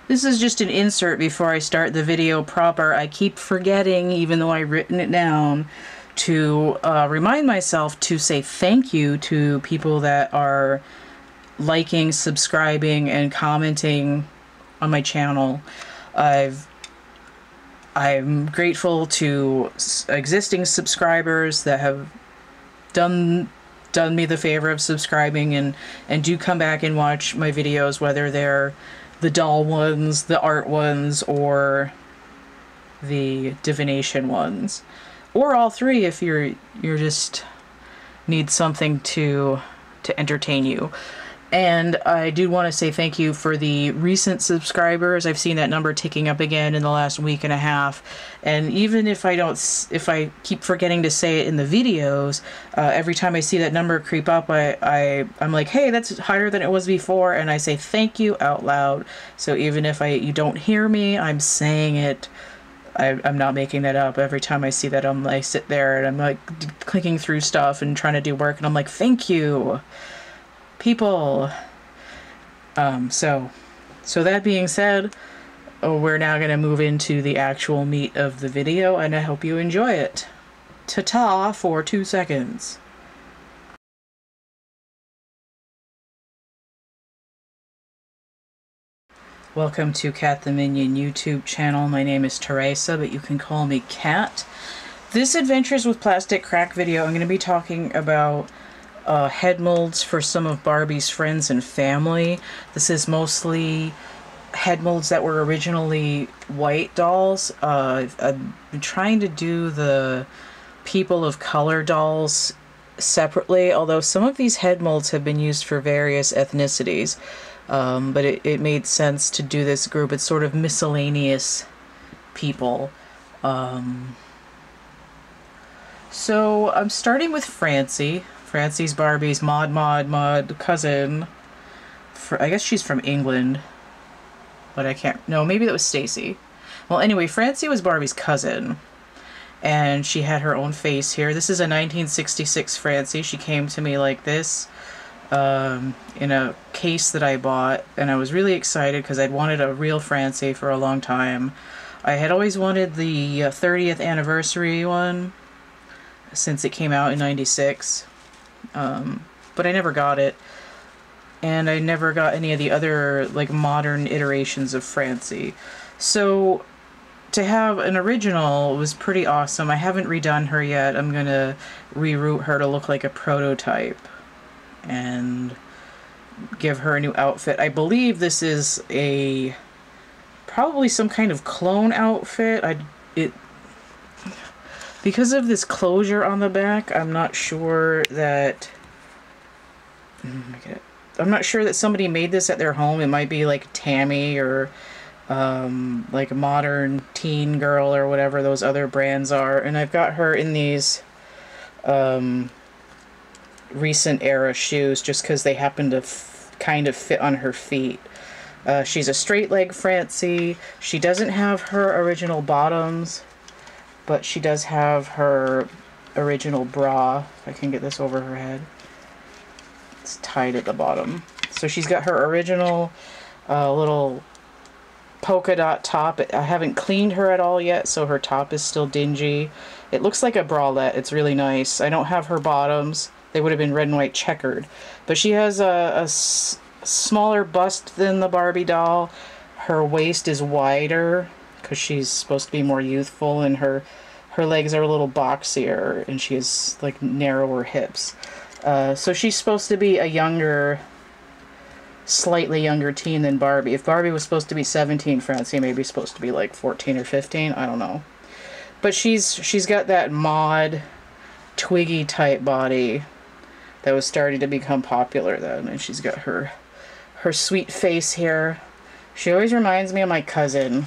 This is just an insert before I start the video proper. I keep forgetting, even though I've written it down, to remind myself to say thank you to people that are liking, subscribing, and commenting on my channel. I'm grateful to existing subscribers that have done me the favor of subscribing and do come back and watch my videos, whether they're the doll ones, the art ones, or the divination ones, or all three if you're just need something to entertain you. And I do want to say thank you for the recent subscribers. I've seen that number ticking up again in the last week and a half. And even if I keep forgetting to say it in the videos, every time I see that number creep up, I'm like, hey, that's higher than it was before. And I say thank you out loud. So even if you don't hear me, I'm saying it. I'm not making that up. Every time I see that, I sit there and I'm like clicking through stuff and trying to do work. And I'm like, thank you, people. So that being said, we're now going to move into the actual meat of the video, and I hope you enjoy it. Ta-ta for 2 seconds. Welcome to CATtheMinion YouTube channel. My name is Teresa, but you can call me Cat. This Adventures with Plastic Crack video, I'm going to be talking about head molds for some of Barbie's friends and family. This is mostly head molds that were originally white dolls. I've been trying to do the people of color dolls separately, although some of these head molds have been used for various ethnicities. But it made sense to do this group. It's sort of miscellaneous people. So I'm starting with Francie. Francie's Barbie's mod cousin. I guess she's from England, but I can't. No, maybe that was Stacey. Well, anyway, Francie was Barbie's cousin, and she had her own face here. This is a 1966 Francie. She came to me like this, in a case that I bought, and I was really excited because I'd wanted a real Francie for a long time. I had always wanted the 30th anniversary one since it came out in '96. But I never got it, and I never got any of the other like modern iterations of Francie. So to have an original was pretty awesome. I haven't redone her yet. I'm gonna reroute her to look like a prototype and give her a new outfit. I believe this is probably some kind of clone outfit. Because of this closure on the back, I'm not sure that somebody made this at their home. It might be like Tammy or like a modern teen girl or whatever those other brands are. And I've got her in these recent era shoes just because they happen to kind of fit on her feet. She's a straight leg Francie. She doesn't have her original bottoms, but she does have her original bra. If I can get this over her head. It's tied at the bottom. So she's got her original little polka dot top. I haven't cleaned her at all yet, so her top is still dingy. It looks like a bralette. It's really nice. I don't have her bottoms. They would have been red and white checkered. But she has a smaller bust than the Barbie doll. Her waist is wider because she's supposed to be more youthful, and her legs are a little boxier, and she has like narrower hips. So she's supposed to be a younger, slightly younger teen than Barbie. If Barbie was supposed to be 17, Francie may be supposed to be like 14 or 15. I don't know. But she's got that mod Twiggy type body that was starting to become popular then, and she's got her sweet face here. She always reminds me of my cousin.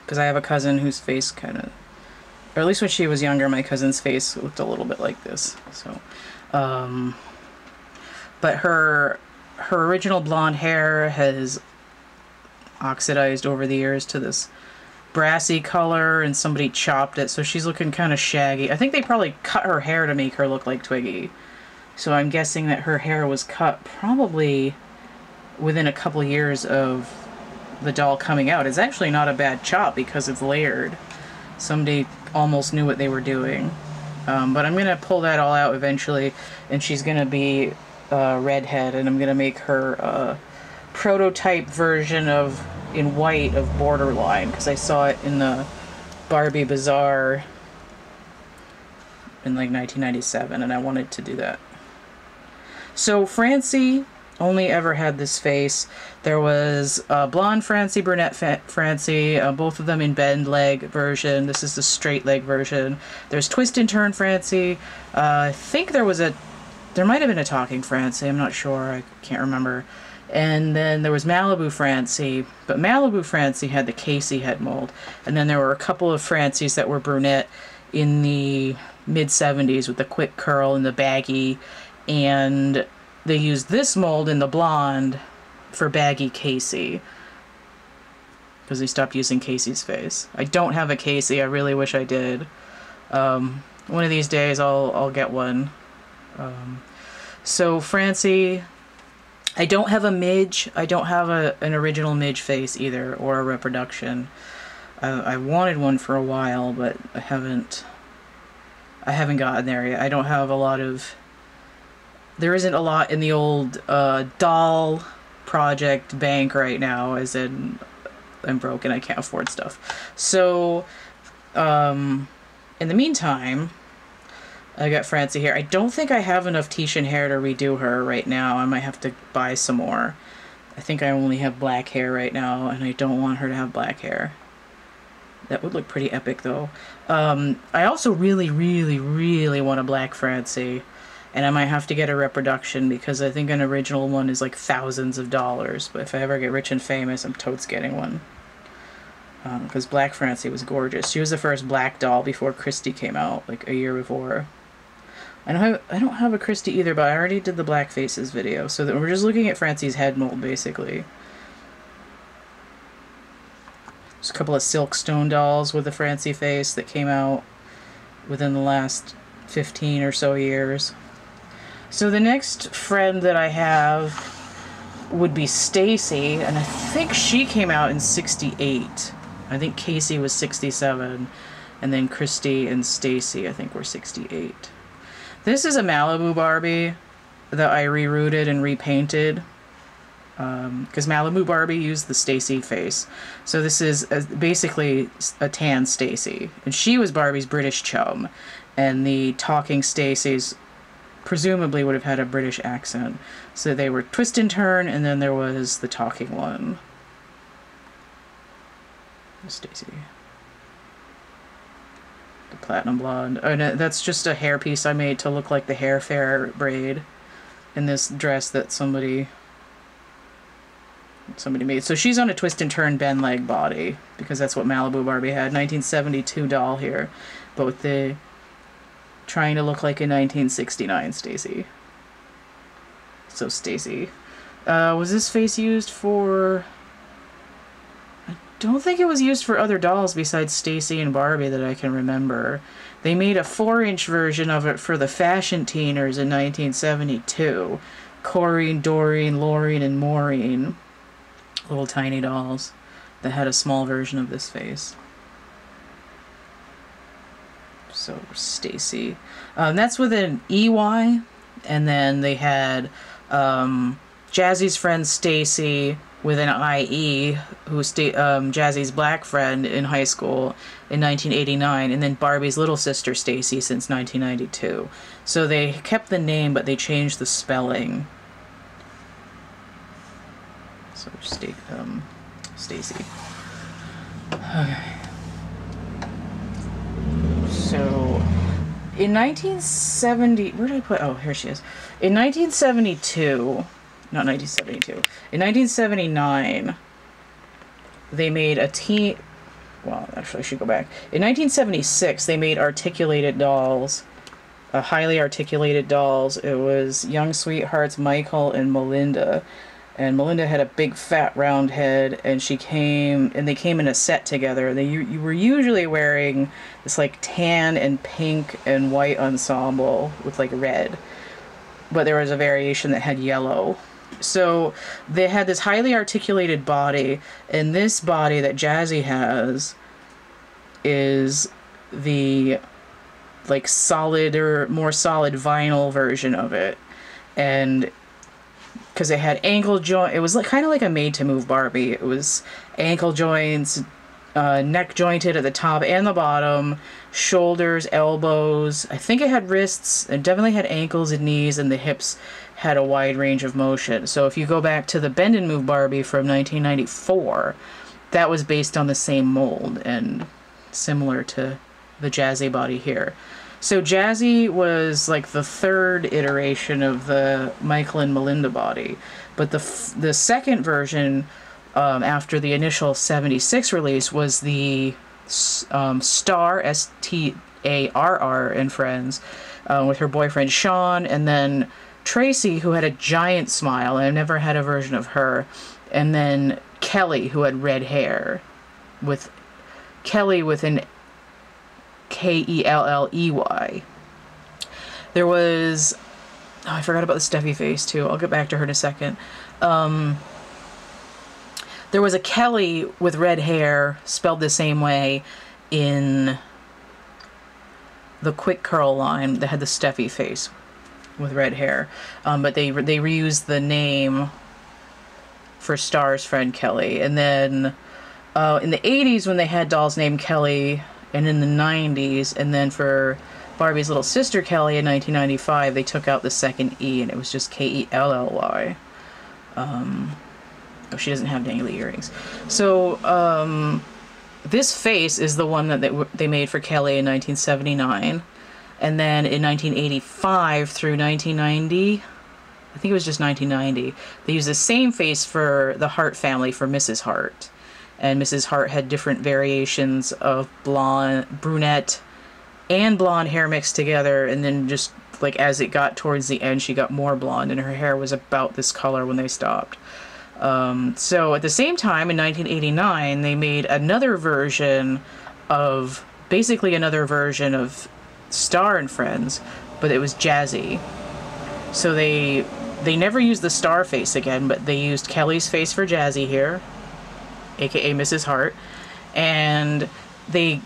Because I have a cousin whose face kind of, or at least when she was younger, my cousin's face looked a little bit like this. So, but her original blonde hair has oxidized over the years to this brassy color, and somebody chopped it, so she's looking kind of shaggy. I think they probably cut her hair to make her look like Twiggy. So I'm guessing that her hair was cut probably within a couple years of the doll coming out. It's actually not a bad chop because it's layered. Somebody almost knew what they were doing. But I'm going to pull that all out eventually, and she's going to be redhead, and I'm going to make her a prototype version of, in white, of Borderline, because I saw it in the Barbie Bazaar in like 1997, and I wanted to do that. So Francie only ever had this face. There was blonde Francie, brunette Francie, both of them in bend leg version. This is the straight leg version. There's twist and turn Francie. I think there might have been a talking Francie, I'm not sure, I can't remember. And then there was Malibu Francie, but Malibu Francie had the Casey head mold. And then there were a couple of Francies that were brunette in the mid-70s with the quick curl and the baggy, and they used this mold in the blonde for baggy Casey, because they stopped using Casey's face. I don't have a Casey, I really wish I did. One of these days I'll get one. So Francie, I don't have a Midge. I don't have an original Midge face either, or a reproduction. I wanted one for a while, but I haven't gotten there yet. I don't have a lot of... There isn't a lot in the old doll project bank right now, as in I'm broke and I can't afford stuff. So, in the meantime, I got Francie here. I don't think I have enough Tishan hair to redo her right now. I might have to buy some more. I think I only have black hair right now, and I don't want her to have black hair. That would look pretty epic, though. I also really, really, really want a black Francie, and I might have to get a reproduction, because I think an original one is like thousands of dollars. But if I ever get rich and famous, I'm totes getting one. Because black Francie was gorgeous. She was the first black doll before Christy came out, like a year before. I don't have a Christy either, but I already did the black faces video, so that we're just looking at Francie's head mold, basically. There's a couple of Silkstone dolls with a Francie face that came out within the last 15 or so years. So the next friend that I have would be Stacey, and I think she came out in '68. I think Casey was 67, and then Christy and Stacey, I think, were 68. This is a Malibu Barbie that I rerouted and repainted, because Malibu Barbie used the Stacey face. So this is basically a tan Stacey, and she was Barbie's British chum, and the talking Stacey's presumably would have had a British accent. So they were twist and turn, and then there was the talking one. Stacey. The platinum blonde. Oh, no, that's just a hairpiece I made to look like the hair fair braid in this dress that somebody made. So she's on a twist and turn bend leg body, because that's what Malibu Barbie had. 1972 doll here, but with the trying to look like a 1969 Stacey. So Stacey. Was this face used for... don't think it was used for other dolls besides Stacey and Barbie that I can remember. They made a 4-inch version of it for the Fashion Teeners in 1972. Corrine, Doreen, Laureen, and Maureen. Little tiny dolls that had a small version of this face. So, Stacey. That's with an EY. And then they had Jazzie's friend Stacey with an IE, who was Jazzie's black friend in high school in 1989, and then Barbie's little sister Stacey since 1992. So they kept the name, but they changed the spelling. So Stacey. Okay. So in 1970, where did I put? Oh, here she is. In 1972. Not 1972. In 1979, they made a teen... Well, actually, I should go back. In 1976, they made articulated dolls. Highly articulated dolls. It was Young Sweethearts, Michael, and Melinda. And Melinda had a big, fat, round head, and they came in a set together. You were usually wearing this, like, tan and pink and white ensemble with, like, red. But there was a variation that had yellow. So they had this highly articulated body, and this body that Jazzie has is the like solid or more solid vinyl version of it. And because it had ankle joint, it was like kind of like a made to move Barbie. It was ankle joints, neck jointed at the top and the bottom, shoulders, elbows. I think it had wrists. It definitely had ankles and knees, and the hips had a wide range of motion. So if you go back to the Bend and Move Barbie from 1994, that was based on the same mold and similar to the Jazzie body here. So Jazzie was like the third iteration of the Michael and Melinda body, but the second version after the initial 76 release was the Star, S-T-A-R-R, and Friends, with her boyfriend Sean, and then Tracy, who had a giant smile, and I've never had a version of her, and then Kelley, who had red hair, with Kelley with an K-E-L-L-E-Y. There was... Oh, I forgot about the Steffi face, too. I'll get back to her in a second. There was a Kelley with red hair, spelled the same way, in the Quick Curl line that had the Steffi face with red hair. But they reused the name for Star's friend Kelley. And then in the 80s, when they had dolls named Kelley, and in the 90s, and then for Barbie's little sister Kelley in 1995, they took out the second E, and it was just K-E-L-L-Y. Oh, she doesn't have dangly earrings. So, this face is the one that they made for Kelley in 1979. And then in 1985 through 1990, I think it was just 1990, they used the same face for the Hart family for Mrs. Hart. And Mrs. Hart had different variations of blonde, brunette, and blonde hair mixed together. And then just, like, as it got towards the end, she got more blonde, and her hair was about this color when they stopped. So at the same time, in 1989, they made another version of, basically another version of Star and Friends, but it was Jazzie. So they never used the Star face again, but they used Kelley's face for Jazzie here, aka Mrs. Hart, and they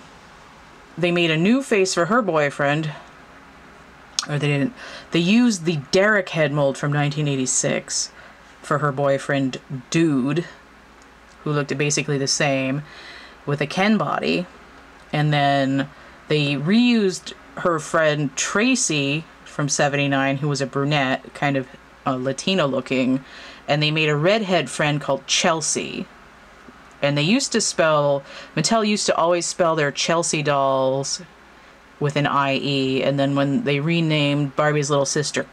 made a new face for her boyfriend, or they didn't. They used the Derek head mold from 1986 for her boyfriend Dude, who looked basically the same, with a Ken body. And then they reused her friend Tracy from 79, who was a brunette, kind of Latino looking, and they made a redhead friend called Chelsea. And they used to spell, Mattel used to always spell their Chelsea dolls with an I-E, and then when they renamed Barbie's little sister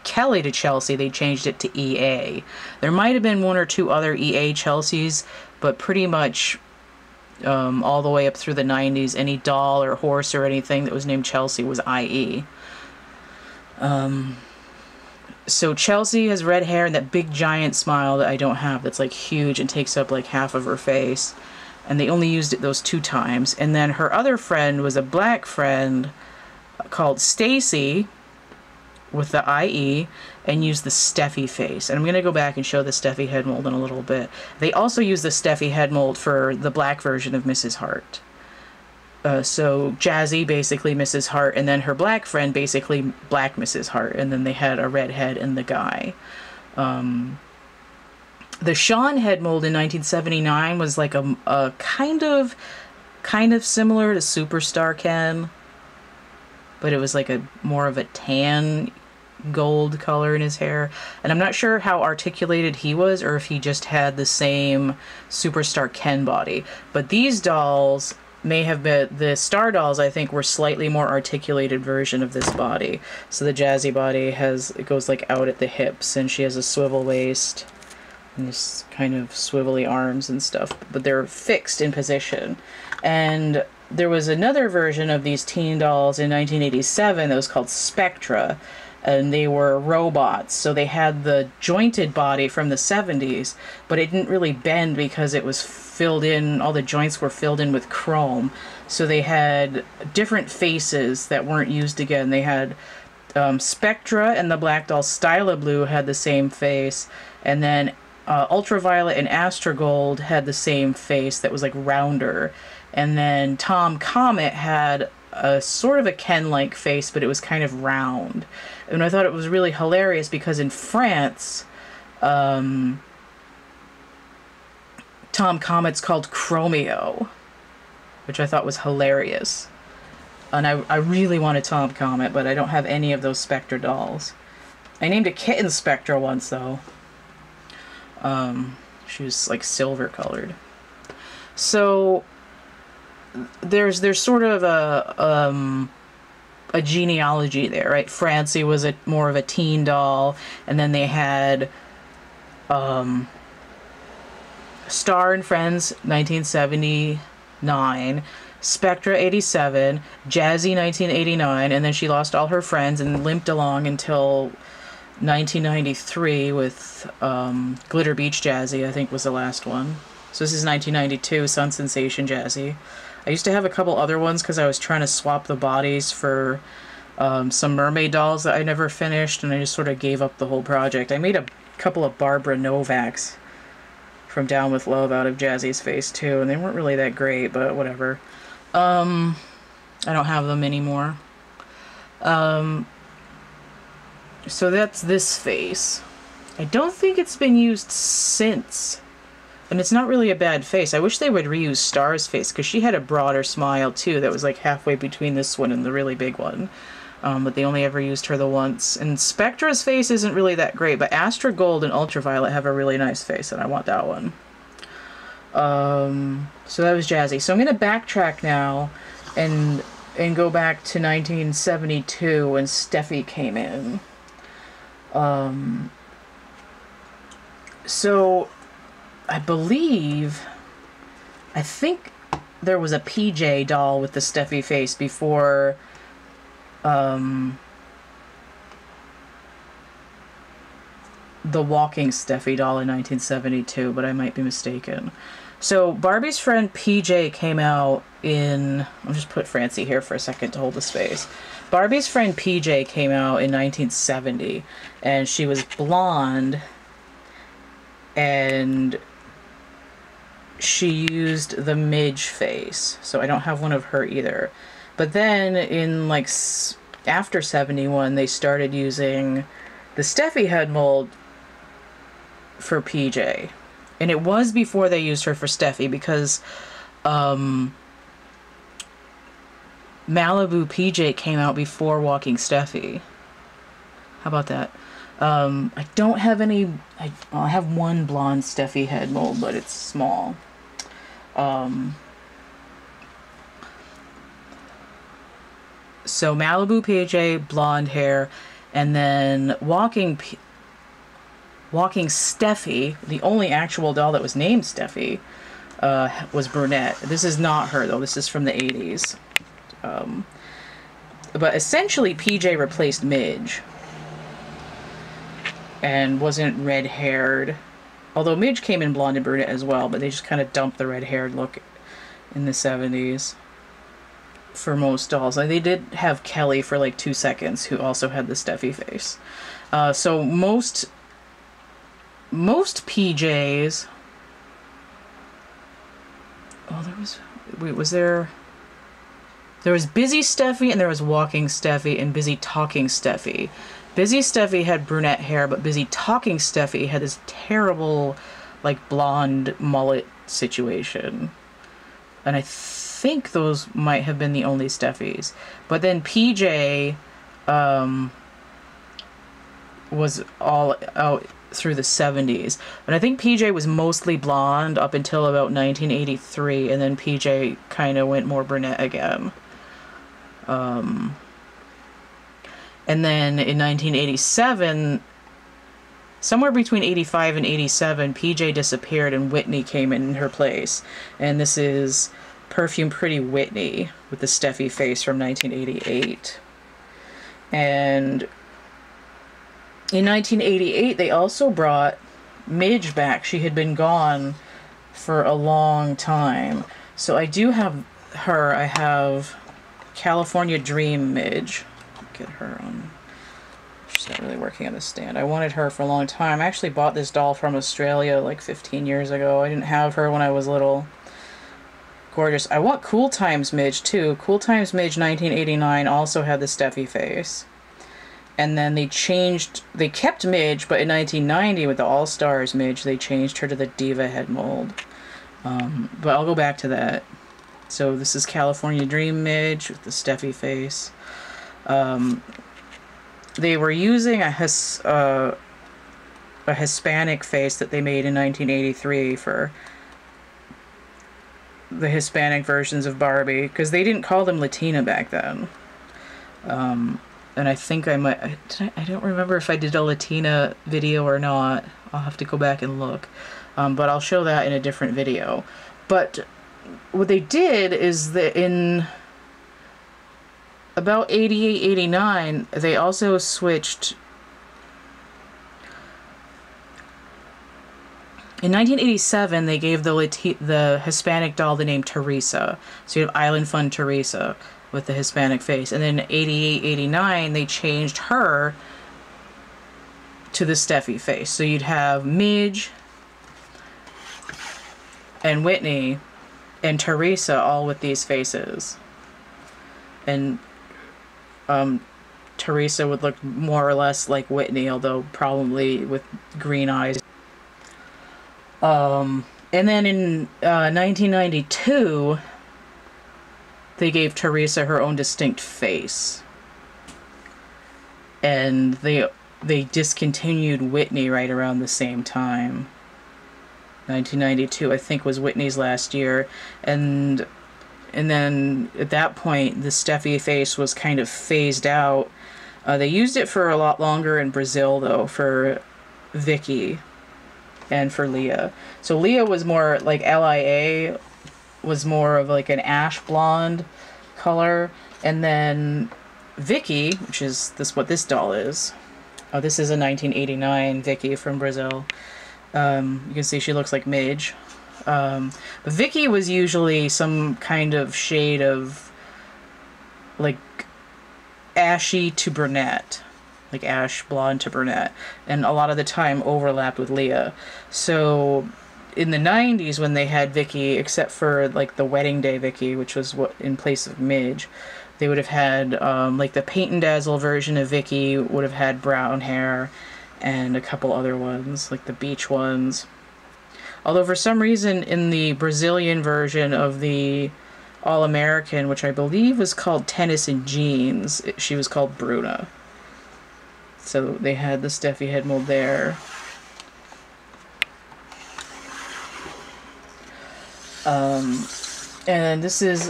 Kelley to Chelsea, they changed it to EA. There might have been one or two other EA Chelseas, but pretty much all the way up through the 90s, any doll or horse or anything that was named Chelsea was IE. So Chelsea has red hair and that big giant smile that I don't have, that's like huge and takes up like half of her face. And they only used it those 2 times. And then her other friend was a black friend called Stacey with the IE, and used the Steffi face. And I'm going to go back and show the Steffi head mold in a little bit. They also used the Steffi head mold for the black version of Mrs. Hart. So Jazzie, basically Mrs. Hart, and then her black friend, basically black Mrs. Hart, and then they had a redhead and the guy. The Sean head mold in 1979 was like a kind of similar to Superstar Ken, but it was like a more of a tan gold color in his hair. And I'm not sure how articulated he was, or if he just had the same Superstar Ken body. But these dolls may have been, the Star dolls I think were slightly more articulated version of this body. So the Jazzie body it goes like out at the hips, and she has a swivel waist and this kind of swivelly arms and stuff, but they're fixed in position. And there was another version of these teen dolls in 1987 that was called Spectra, and they were robots. So they had the jointed body from the 70s, but it didn't really bend because it was filled in, all the joints were filled in with chrome. So they had different faces that weren't used again. They had Spectra and the Black Doll Styla Blue had the same face, and then Ultraviolet and Astrogold had the same face that was like rounder, and then Tom Comet had a sort of a Ken-like face, but it was kind of round. And I thought it was really hilarious because in France, Tom Comet's called Chromio, which I thought was hilarious. And I really wanted Tom Comet, but I don't have any of those Spectra dolls. I named a kitten Spectra once, though. She was like silver colored. So there's sort of a genealogy there, right? Francie was more of a teen doll, and then they had Star and Friends 1979, Spectra 87, Jazzie 1989, and then she lost all her friends and limped along until 1993 with Glitter Beach Jazzie, I think was the last one. So this is 1992, Sun Sensation Jazzie. I used to have a couple other ones because I was trying to swap the bodies for some mermaid dolls that I never finished, and I just sort of gave up the whole project. I made a couple of Barbara Novaks from Down With Love out of Jazzie's face too, and they weren't really that great, but whatever. I don't have them anymore. So that's this face. I don't think it's been used since. And it's not really a bad face. I wish they would reuse Star's face, because she had a broader smile too that was like halfway between this one and the really big one. But they only ever used her the once. And Spectra's face isn't really that great, but Astra Gold and Ultraviolet have a really nice face, and I want that one. So that was Jazzie. So I'm going to backtrack now and go back to 1972 when Steffie came in. So I think there was a PJ doll with the Steffie face before the walking Steffie doll in 1972, but I might be mistaken. So Barbie's friend PJ came out in... I'll just put Francie here for a second to hold the space. Barbie's friend PJ came out in 1970, and she was blonde, and she used the Midge face, so I don't have one of her either. But then in like after 71, they started using the Steffie head mold for PJ. And it was before they used her for Steffie, because Malibu PJ came out before Walking Steffie. How about that? I don't have any... I have one blonde Steffie head mold, but it's small. So Malibu PJ, blonde hair, and then Walking Steffie, the only actual doll that was named Steffie, was brunette. This is not her, though. This is from the 80s. But essentially, PJ replaced Midge. And wasn't red-haired. Although Midge came in blonde and brunette as well, but they just kind of dumped the red-haired look in the 70s for most dolls. Like, they did have Kelley for like 2 seconds, who also had the Steffie face. So most PJs... Oh, there was... Wait, was there... There was Busy Steffie, and there was Walking Steffie, and Busy Talking Steffie. Busy Steffie had brunette hair, but Busy Talking Steffie had this terrible, like, blonde mullet situation. And I think those might have been the only Steffies. But then PJ was all out through the 70s. But I think PJ was mostly blonde up until about 1983, and then PJ kind of went more brunette again. And then in 1987, somewhere between 85 and 87, PJ disappeared and Whitney came in her place. And this is Perfume Pretty Whitney with the Steffie face from 1988. And in 1988, they also brought Midge back. She had been gone for a long time. So I do have her. I have California Dream Midge. Get her on She's not really working on the stand. I wanted her for a long time. I actually bought this doll from Australia like 15 years ago. I didn't have her when I was little. Gorgeous. I want Cool Times Midge too. Cool Times Midge 1989 also had the Steffie face. And then they kept Midge, but in 1990 with the All-Stars Midge, they changed her to the Diva head mold. But I'll go back to that. So this is California Dream Midge with the Steffie face. They were using a Hispanic face that they made in 1983 for the Hispanic versions of Barbie, because they didn't call them Latina back then. And I think I don't remember if I did a Latina video or not. I'll have to go back and look. But I'll show that in a different video. But what they did is that in about 88, 89, they also switched. In 1987, they gave the Hispanic doll the name Teresa. So you have Island Fun Teresa with the Hispanic face. And then 88, 89, they changed her to the Steffie face. So you'd have Midge and Whitney and Teresa all with these faces. And Teresa would look more or less like Whitney, although probably with green eyes. And then in 1992, they gave Teresa her own distinct face. And they discontinued Whitney right around the same time. 1992, I think, was Whitney's last year. And then at that point, the Steffie face was kind of phased out. They used it for a lot longer in Brazil, though, for Viky and for Leah. So Leah was more like LIA, was more of like an ash blonde color. And then Viky, which is what this doll is. Oh, this is a 1989 Viky from Brazil. You can see she looks like Midge. But Viky was usually some kind of shade of like ashy to brunette, like ash blonde to brunette, and a lot of the time overlapped with Leah. So in the 90s, when they had Viky, except for like the wedding day Viky, which was what in place of Midge, they would have had like the Paint and Dazzle version of Viky would have had brown hair, and a couple other ones like the beach ones. Although for some reason in the Brazilian version of the All-American, which I believe was called Tennis and Jeans, she was called Bruna. So they had the Steffie head mold there. And this is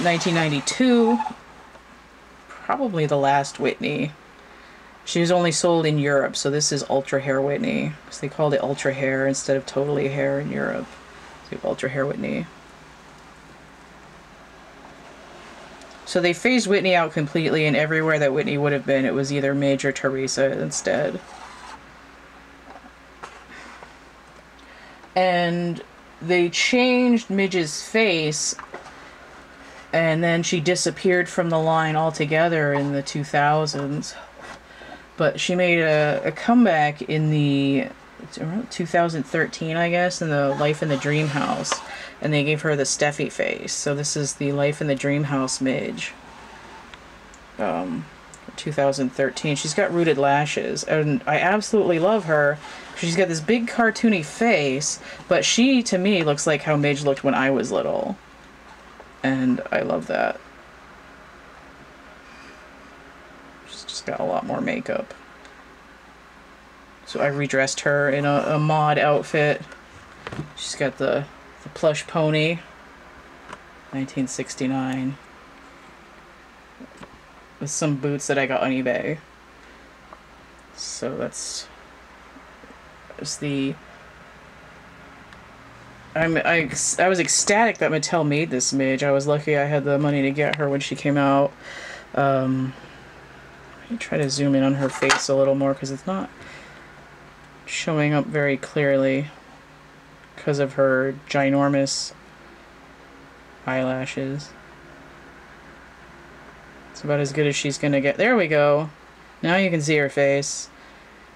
1992, probably the last Whitney. She was only sold in Europe, so this is Ultra Hair Whitney. So they called it Ultra Hair instead of Totally Hair in Europe. So Ultra Hair Whitney. So they phased Whitney out completely, and everywhere that Whitney would have been, it was either Midge or Teresa instead. And they changed Midge's face, and then she disappeared from the line altogether in the 2000s. But she made a comeback in the around 2013, I guess, in the Life in the Dream House, and they gave her the Steffie face. So this is the Life in the Dream House Midge. 2013. She's got rooted lashes, and I absolutely love her. She's got this big cartoony face, but she, to me, looks like how Midge looked when I was little, and I love that. She's got a lot more makeup. So I redressed her in a mod outfit. She's got the plush pony, 1969, with some boots that I got on eBay. So that's the... I was ecstatic that Mattel made this Midge. I was lucky I had the money to get her when she came out. Let me try to zoom in on her face a little more because it's not showing up very clearly because of her ginormous eyelashes. It's about as good as she's gonna get. There we go. Now you can see her face.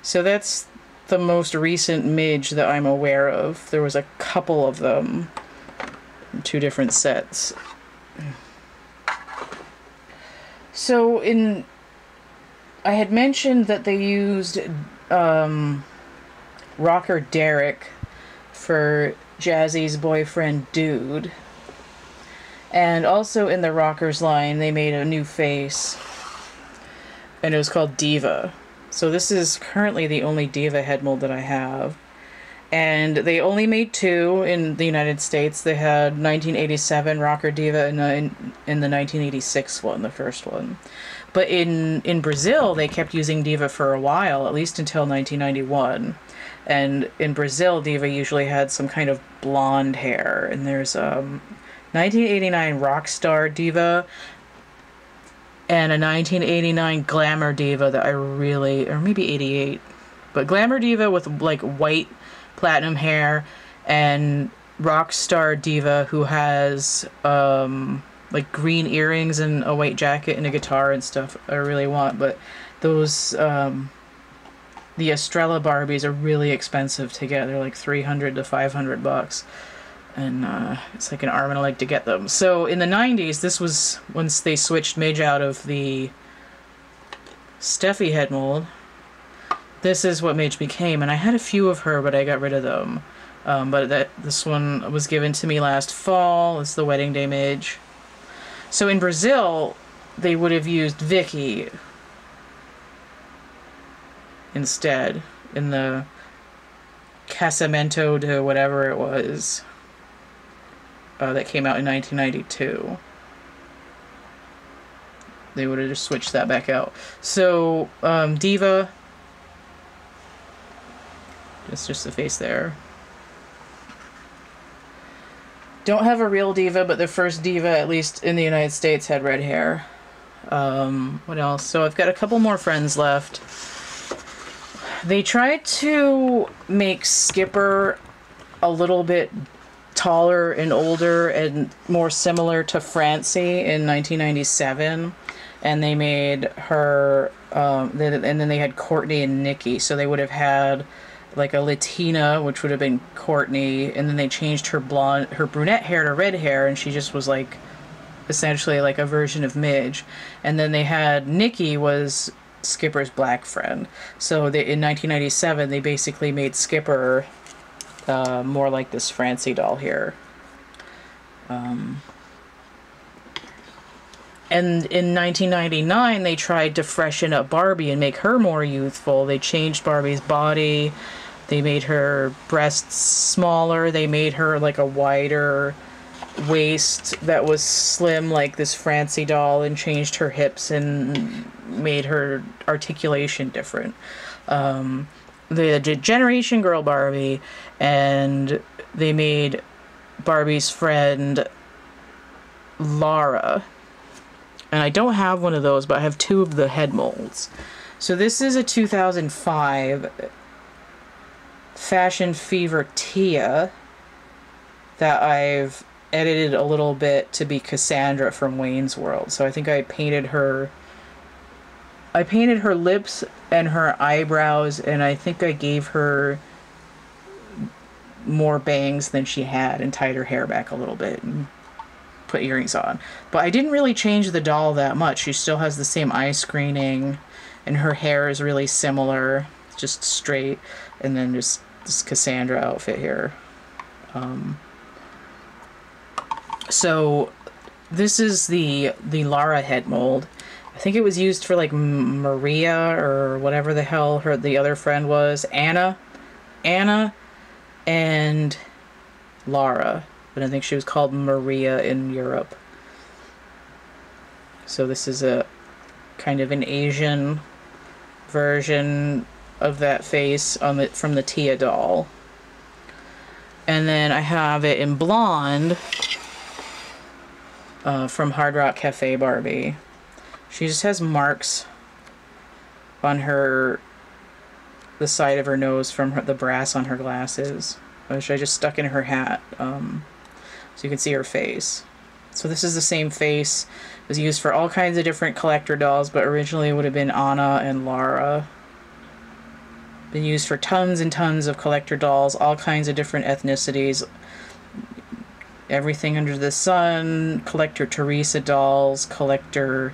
So that's the most recent Midge that I'm aware of. There was a couple of them. 2 different sets. So I had mentioned that they used rocker Derek for Jazzie's boyfriend Dude. And also in the rockers line they made a new face. And it was called Diva. So this is currently the only Diva head mold that I have. And they only made 2 in the United States. They had 1987 Rocker Diva and in the 1986 one, the first one. But in Brazil, they kept using Diva for a while, at least until 1991. And in Brazil, Diva usually had some kind of blonde hair. And there's 1989 Rockstar Diva and a 1989 Glamour Diva that I really, or maybe 88, but Glamour Diva with like white platinum hair, and Rockstar Diva who has like green earrings and a white jacket and a guitar and stuff I really want. But those the Estrella Barbies are really expensive to get. They're like $300 to $500, and it's like an arm and a leg to get them. So in the 90s, this was once they switched Midge out of the Steffie head mold. This is what Midge became, and I had a few of her, but I got rid of them. But this one was given to me last fall. It's the wedding day Midge. So in Brazil, they would have used Viky instead in the Casamento de whatever it was that came out in 1992. They would have just switched that back out. So Diva, it's just the face there. Don't have a real Diva, but the first Diva, at least in the United States, had red hair. What else? So I've got a couple more friends left. They tried to make Skipper a little bit taller and older and more similar to Francie in 1997. And they made her, and then they had Courtney and Nikki. So they would have had like a Latina, which would have been Courtney, and then they changed her brunette hair to red hair, and she just was like essentially like a version of Midge. And then they had Nikki was Skipper's black friend. So in 1997 they basically made Skipper more like this Francie doll here. And in 1999 they tried to freshen up Barbie and make her more youthful. They changed Barbie's body. They made her breasts smaller. They made her like a wider waist that was slim like this Francie doll, and changed her hips and made her articulation different. They did Generation Girl Barbie, and they made Barbie's friend Lara. And I don't have one of those, but I have 2 of the head molds. So this is a 2005 Fashion Fever Tia that I've edited a little bit to be Cassandra from Wayne's World. So I think I painted her lips and her eyebrows, and I think I gave her more bangs than she had and tied her hair back a little bit and put earrings on. But I didn't really change the doll that much. She still has the same eye screening, and her hair is really similar, just straight, and then just this Cassandra outfit here. So this is the Lara head mold. I think it was used for like Maria or whatever the hell the other friend was. Anna and Lara. But I think she was called Maria in Europe. So this is a kind of an Asian version of that face from the Tia doll. And then I have it in blonde from Hard Rock Cafe Barbie. She just has marks on the side of her nose from the brass on her glasses, which I just stuck in her hat. So you can see her face. So this is the same face. It was used for all kinds of different collector dolls, but originally it would have been Anna and Lara. Been used for tons and tons of collector dolls, all kinds of different ethnicities. Everything under the sun, collector Teresa dolls, collector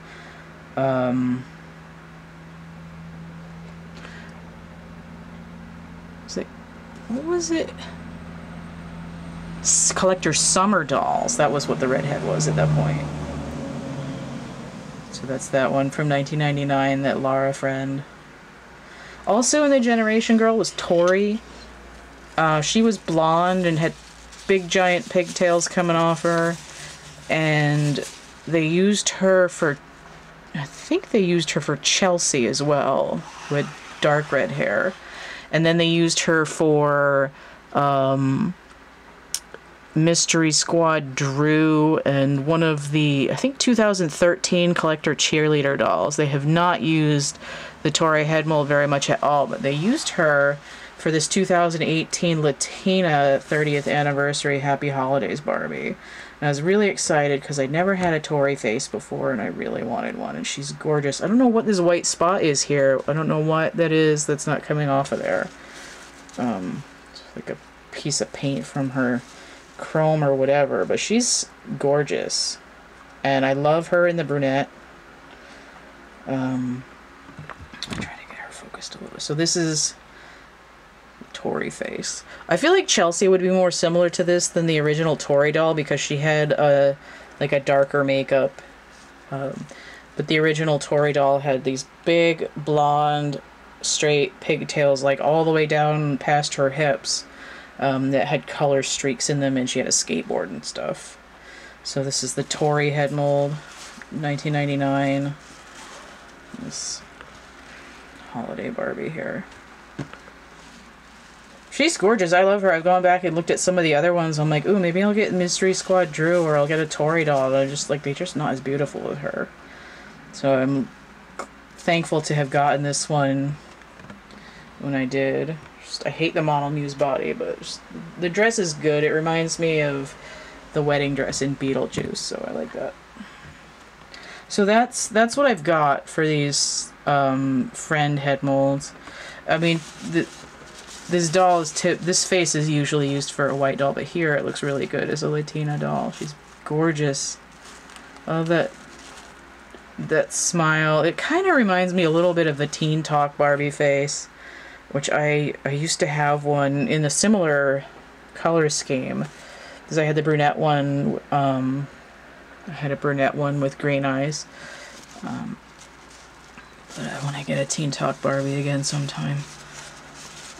what was it? Collector summer dolls. That was what the redhead was at that point. So that's that one from 1999, that Lara friend. Also in the Generation Girl was Tori. She was blonde and had big giant pigtails coming off her. And they used her for, I think they used her for Chelsea as well, who had dark red hair. And then they used her for Mystery Squad Drew and one of the, I think 2013 collector cheerleader dolls. They have not used the Tori head mold very much at all, but they used her for this 2018 Latina 30th anniversary Happy Holidays Barbie. And I was really excited because I'd never had a Tori face before and I really wanted one, and she's gorgeous. I don't know what this white spot is here. I don't know what that is that's not coming off of there. It's like a piece of paint from her chrome or whatever, but she's gorgeous. And I love her in the brunette. I'm trying to get her focused a little bit. So this is Tori face. I feel like Chelsea would be more similar to this than the original Tori doll because she had like a darker makeup. But the original Tori doll had these big blonde straight pigtails like all the way down past her hips that had color streaks in them, and she had a skateboard and stuff. So this is the Tori head mold, 1999. This holiday Barbie here. She's gorgeous. I love her. I've gone back and looked at some of the other ones. I'm like, ooh, maybe I'll get Mystery Squad Drew or I'll get a Tori doll. They're just like, they're just not as beautiful as her. So I'm thankful to have gotten this one when I did. Just, I hate the Model Muse body, but just, the dress is good. It reminds me of the wedding dress in Beetlejuice, so I like that. So that's what I've got for these friend head molds. I mean, this doll is this face is usually used for a white doll, but here it looks really good as a Latina doll. She's gorgeous. I love that smile. It kind of reminds me a little bit of the Teen Talk Barbie face, which I used to have one in a similar color scheme, because I had the brunette one. I had a brunette one with green eyes. But I want to get a Teen Talk Barbie again sometime.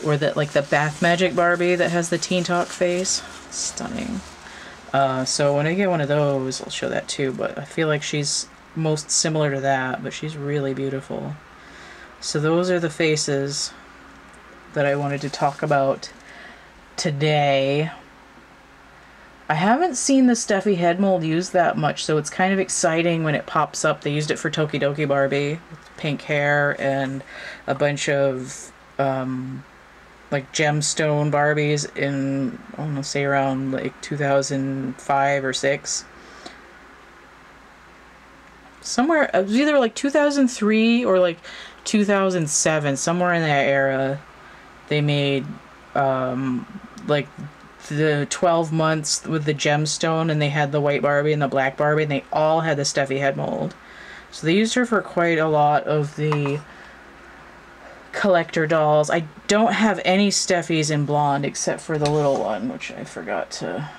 Or that, like the Bath Magic Barbie that has the Teen Talk face. Stunning. So when I get one of those, I'll show that too. But I feel like she's most similar to that, but she's really beautiful. So those are the faces that I wanted to talk about today. I haven't seen the Steffie head mold used that much, so it's kind of exciting when it pops up. They used it for Tokidoki Barbie with pink hair and a bunch of like gemstone Barbies in, I don't know, say around like 2005 or 6. Somewhere, it was either like 2003 or like 2007, somewhere in that era, they made like the 12 months with the gemstone, and they had the white Barbie and the black Barbie, and they all had the Steffie head mold. So they used her for quite a lot of the collector dolls. I don't have any Steffies in blonde except for the little one, which I forgot to...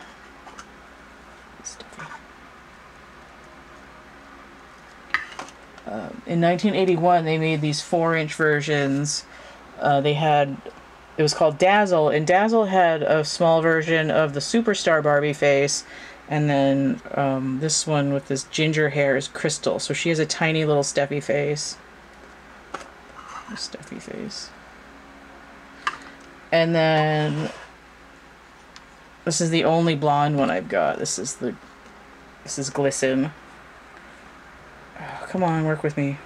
in 1981, they made these 4-inch versions. It was called Dazzle, and Dazzle had a small version of the Superstar Barbie face, and then this one with this ginger hair is Crystal. So she has a tiny little Steffie face. Steffie face. And then this is the only blonde one I've got. This is Glisten. Oh, come on, work with me.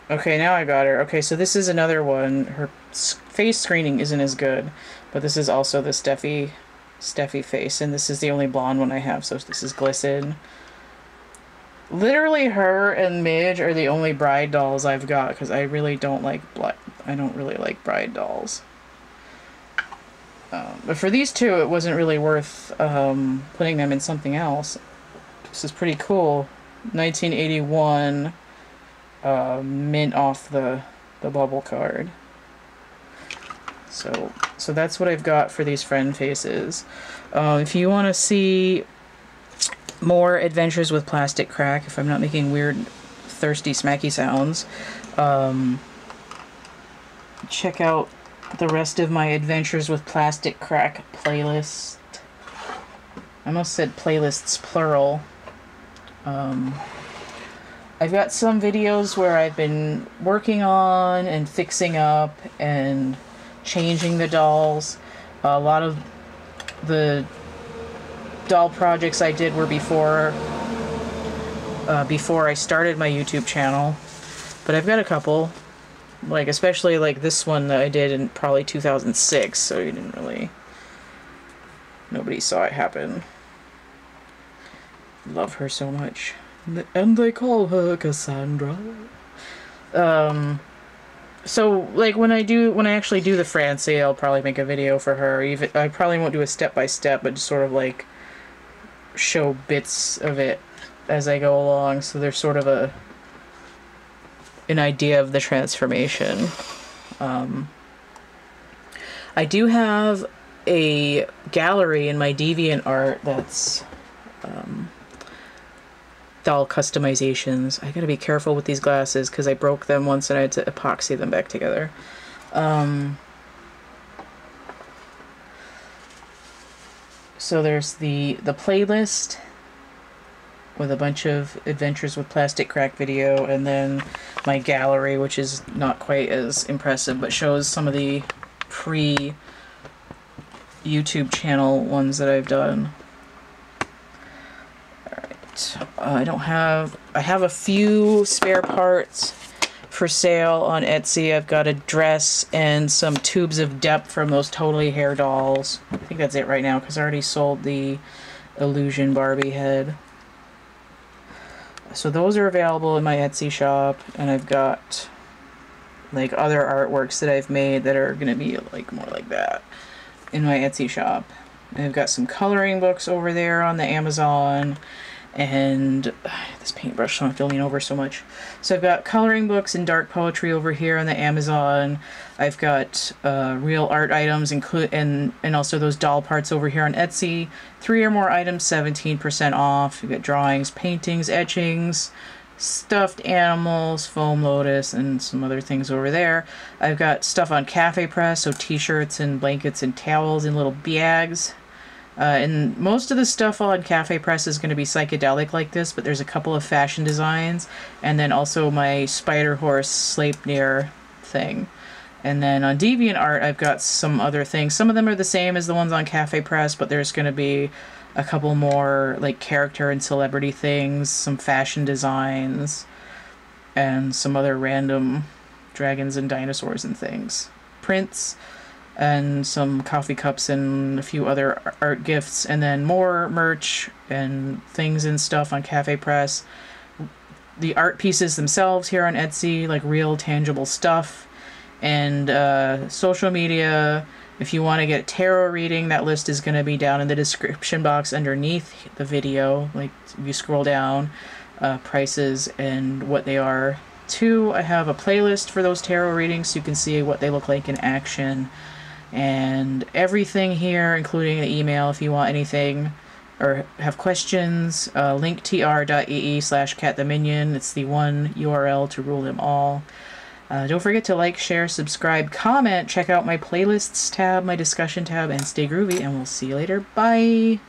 Okay, now I got her. Okay, so this is another one. Her face screening isn't as good, but this is also the Steffie face, and this is the only blonde one I have, so this is Glisten. Literally her and Midge are the only bride dolls I've got, because I really don't like bride dolls. But for these two, it wasn't really worth putting them in something else. This is pretty cool. 1981 mint off the bubble card. So that's what I've got for these friend faces. If you want to see more adventures with plastic crack, if I'm not making weird thirsty smacky sounds, check out the rest of my adventures with plastic crack playlist. I almost said playlists plural. I've got some videos where I've been working on and fixing up and changing the dolls. A lot of the doll projects I did were before I started my YouTube channel, but I've got a couple, like especially like this one that I did in probably 2006, so you didn't really, nobody saw it happen. Love her so much, and they call her Cassandra. So like when I actually do the Francie, I'll probably make a video for her. Even I probably won't do a step-by-step, but just sort of like show bits of it as I go along, so there's sort of an idea of the transformation. I do have a gallery in my DeviantArt that's doll customizations. I gotta be careful with these glasses because I broke them once and I had to epoxy them back together. So there's the playlist with a bunch of adventures with plastic crack video, and then my gallery, which is not quite as impressive but shows some of the pre-YouTube channel ones that I've done. Alright, I have a few spare parts for sale on Etsy. I've got a dress and some tubes of depth from those Totally Hair dolls. I think that's it right now because I already sold the Illusion Barbie head. So those are available in my Etsy shop, and I've got like other artworks that I've made that are going to be like more like that in my Etsy shop. And I've got some coloring books over there on the Amazon, and this paintbrush, so I don't have to lean over so much. So I've got coloring books and dark poetry over here on the Amazon. I've got real art items, and also those doll parts over here on Etsy. 3 or more items, 17% off. You've got drawings, paintings, etchings, stuffed animals, foam lotus, and some other things over there. I've got stuff on Cafe Press, so t-shirts and blankets and towels in little bags. And most of the stuff on Cafe Press is going to be psychedelic like this, but there's a couple of fashion designs, and then also my Spider Horse Sleipnir thing. And then on DeviantArt, I've got some other things. Some of them are the same as the ones on Cafe Press, but there's going to be a couple more like character and celebrity things, some fashion designs, and some other random dragons and dinosaurs and things. Prints, and some coffee cups and a few other art gifts, and then more merch and things and stuff on Cafe Press. The art pieces themselves here on Etsy, like real tangible stuff, and social media. If you want to get tarot reading, that list is going to be down in the description box underneath the video. Like if you scroll down, prices and what they are. 2, I have a playlist for those tarot readings so you can see what they look like in action. And everything here, including the email if you want anything or have questions, linktr.ee/CATtheMinion. It's the one URL to rule them all. Don't forget to like, share, subscribe, comment, check out my playlists tab, my discussion tab, and stay groovy, and we'll see you later. Bye!